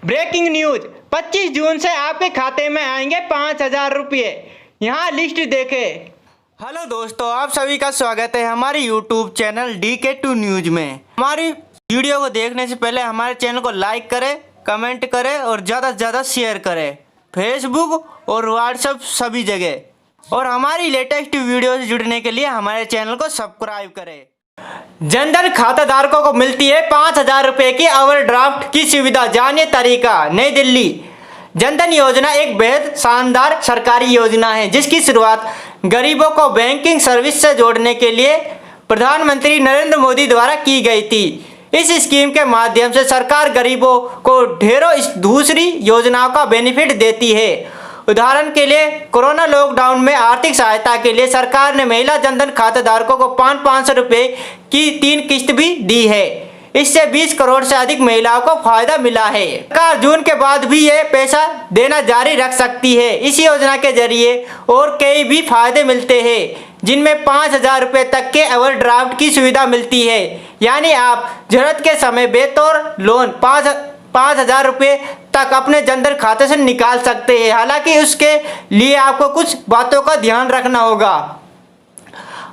Breaking news 25 जून से आपके खाते में आएंगे 5,000 रुपये। यहाँ लिस्ट देखें। हेलो दोस्तों, आप सभी का स्वागत है हमारे यूट्यूब चैनल DK2 न्यूज में। हमारी वीडियो को देखने से पहले हमारे चैनल को लाइक करें, कमेंट करें और ज़्यादा से ज़्यादा शेयर करें फेसबुक और व्हाट्सएप सभी जगह। और हमारी लेटेस्ट वीडियो से जुड़ने के लिए हमारे चैनल को सब्सक्राइब करें। जनधन खाताधारकों को मिलती है 5,000 रुपये की ओवरड्राफ्ट की सुविधा, जानिए तरीका। नई दिल्ली। जनधन योजना एक बेहद शानदार सरकारी योजना है जिसकी शुरुआत गरीबों को बैंकिंग सर्विस से जोड़ने के लिए प्रधानमंत्री नरेंद्र मोदी द्वारा की गई थी। इस स्कीम के माध्यम से सरकार गरीबों को ढेरों दूसरी योजनाओं का बेनिफिट देती है। उदाहरण के लिए कोरोना लॉकडाउन में आर्थिक सहायता के लिए सरकार ने महिला जनधन खाताधारकों को 500 रुपये की 3 किस्त भी दी है। इससे 20 करोड़ से अधिक महिलाओं को फायदा मिला है। सरकार जून के बाद भी ये पैसा देना जारी रख सकती है। इस योजना के जरिए और कई भी फायदे मिलते हैं, जिनमें 5,000 रुपये तक के ओवरड्राफ्ट की सुविधा मिलती है। यानी आप जरूरत के समय बेतौर लोन 5,000 रुपये तक अपने जनधन खाते से निकाल सकते हैं। हालांकि उसके लिए आपको कुछ बातों का ध्यान रखना होगा।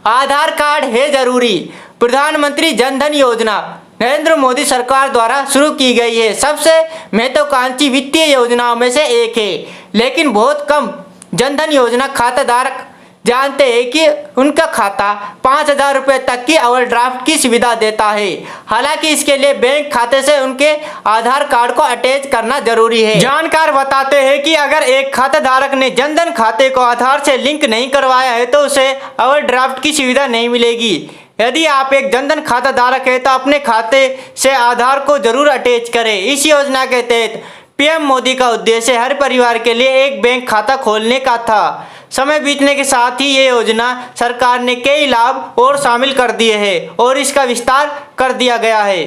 आधार कार्ड है जरूरी। प्रधानमंत्री जनधन योजना नरेंद्र मोदी सरकार द्वारा शुरू की गई है। सबसे महत्वाकांक्षी वित्तीय योजनाओं में से एक है, लेकिन बहुत कम जनधन योजना खाताधारक जानते हैं कि उनका खाता 5,000 रुपये तक की ओवरड्राफ्ट की सुविधा देता है। हालांकि इसके लिए बैंक खाते से उनके आधार कार्ड को अटैच करना जरूरी है। जानकार बताते हैं कि अगर एक खाताधारक ने जनधन खाते को आधार से लिंक नहीं करवाया है तो उसे ओवरड्राफ्ट की सुविधा नहीं मिलेगी। यदि आप एक जनधन खाताधारक है तो अपने खाते से आधार को जरूर अटैच करें। इस योजना के तहत PM मोदी का उद्देश्य हर परिवार के लिए एक बैंक खाता खोलने का था। समय बीतने के साथ ही ये योजना सरकार ने कई लाभ और शामिल कर दिए हैं और इसका विस्तार कर दिया गया है,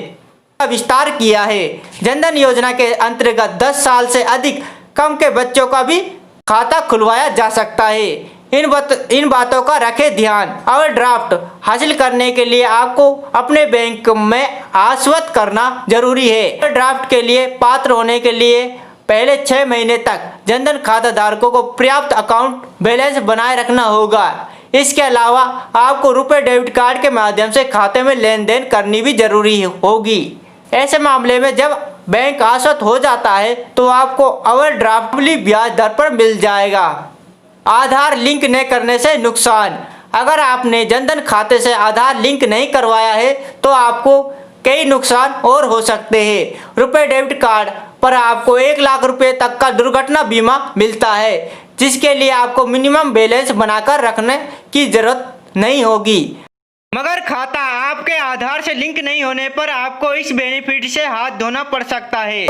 विस्तार किया है। जनधन योजना के अंतर्गत 10 साल से अधिक कम के बच्चों का भी खाता खुलवाया जा सकता है। इन बातों का रखें ध्यान। ओवरड्राफ्ट हासिल करने के लिए आपको अपने बैंक में आश्वस्त करना जरूरी है। ओवरड्राफ्ट के लिए पात्र होने के लिए पहले 6 महीने तक जनधन खाताधारकों को पर्याप्त अकाउंट बैलेंस बनाए रखना होगा। इसके अलावा आपको रुपए डेबिट कार्ड के माध्यम से खाते में लेन देन करनी भी जरूरी होगी। ऐसे मामले में जब बैंक आश्वस्त हो जाता है तो आपको ओवरड्राफ्ट ब्याज दर पर मिल जाएगा। आधार लिंक न करने से नुकसान। अगर आपने जनधन खाते से आधार लिंक नहीं करवाया है तो आपको कई नुकसान और हो सकते हैं। रुपए डेबिट कार्ड पर आपको 1 लाख रुपए तक का दुर्घटना बीमा मिलता है, जिसके लिए आपको मिनिमम बैलेंस बनाकर रखने की जरूरत नहीं होगी। मगर खाता आपके आधार से लिंक नहीं होने पर आपको इस बेनिफिट से हाथ धोना पड़ सकता है।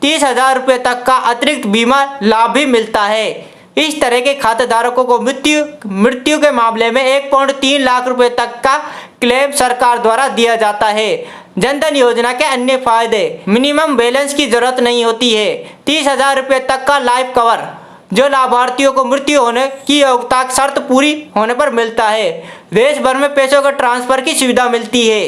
30,000 रुपये तक का अतिरिक्त बीमा लाभ भी मिलता है। इस तरह के खाताधारकों को मृत्यु के मामले में 1.3 लाख रुपए तक का क्लेम सरकार द्वारा दिया जाता है। जनधन योजना के अन्य फायदे। मिनिमम बैलेंस की जरूरत नहीं होती है। 30,000 रुपये तक का लाइफ कवर जो लाभार्थियों को मृत्यु होने की योग्यता शर्त पूरी होने पर मिलता है। देश भर में पैसों के ट्रांसफर की सुविधा मिलती है।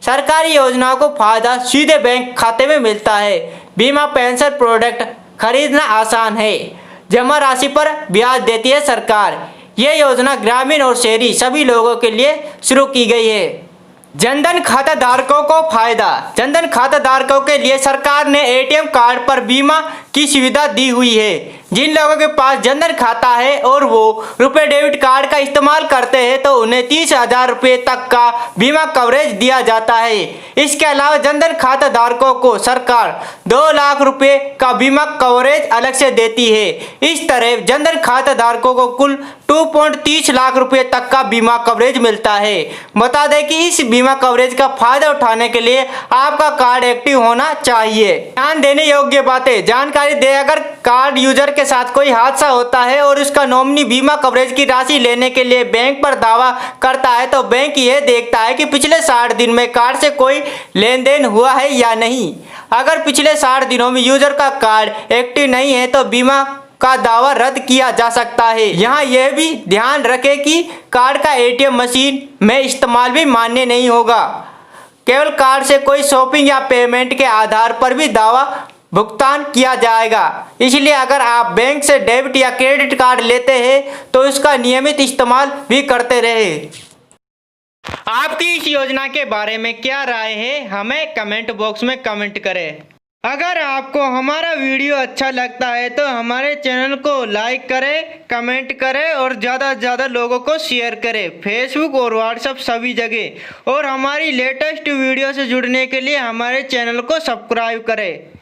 सरकारी योजनाओं को फायदा सीधे बैंक खाते में मिलता है। बीमा पेंशन प्रोडक्ट खरीदना आसान है। जमा राशि पर ब्याज देती है सरकार। यह योजना ग्रामीण और शहरी सभी लोगों के लिए शुरू की गई है। जनधन खाताधारकों को फायदा। जनधन खाताधारकों के लिए सरकार ने ATM कार्ड पर बीमा की सुविधा दी हुई है। जिन लोगों के पास जनधन खाता है और वो रुपए डेबिट कार्ड का इस्तेमाल करते हैं तो उन्हें 30,000 रुपये तक का बीमा कवरेज दिया जाता है। इसके अलावा जनधन खाताधारकों को सरकार 2 लाख रुपये का बीमा कवरेज अलग से देती है। इस तरह जनधन खाताधारकों को कुल 2.30 लाख रुपये तक का बीमा कवरेज मिलता है। बता दें कि इस बीमा कवरेज का फायदा उठाने के लिए आपका कार्ड एक्टिव होना चाहिए। ध्यान देने योग्य बातें। जानकारी दे, अगर कार्ड यूजर के साथ कोई हादसा होता है और उसका नॉमिनी बीमा कवरेज की राशि लेने के लिए बैंक पर दावा करता है तो बैंक यह देखता है कि पिछले 60 दिन में कार्ड से कोई लेन देन हुआ है या नहीं। अगर पिछले 60 दिनों में यूजर का कार्ड एक्टिव नहीं है तो बीमा का दावा रद्द किया जा सकता है। यहाँ यह भी ध्यान रखें कि कार्ड का ATM मशीन में इस्तेमाल भी मान्य नहीं होगा। केवल कार्ड से कोई शॉपिंग या पेमेंट के आधार पर भी दावा भुगतान किया जाएगा। इसलिए अगर आप बैंक से डेबिट या क्रेडिट कार्ड लेते हैं तो इसका नियमित इस्तेमाल भी करते रहे। आपकी इस योजना के बारे में क्या राय है, हमें कमेंट बॉक्स में कमेंट करें। अगर आपको हमारा वीडियो अच्छा लगता है तो हमारे चैनल को लाइक करें, कमेंट करें और ज़्यादा से ज़्यादा लोगों को शेयर करें, फेसबुक और व्हाट्सएप सभी जगह। और हमारी लेटेस्ट वीडियो से जुड़ने के लिए हमारे चैनल को सब्सक्राइब करें।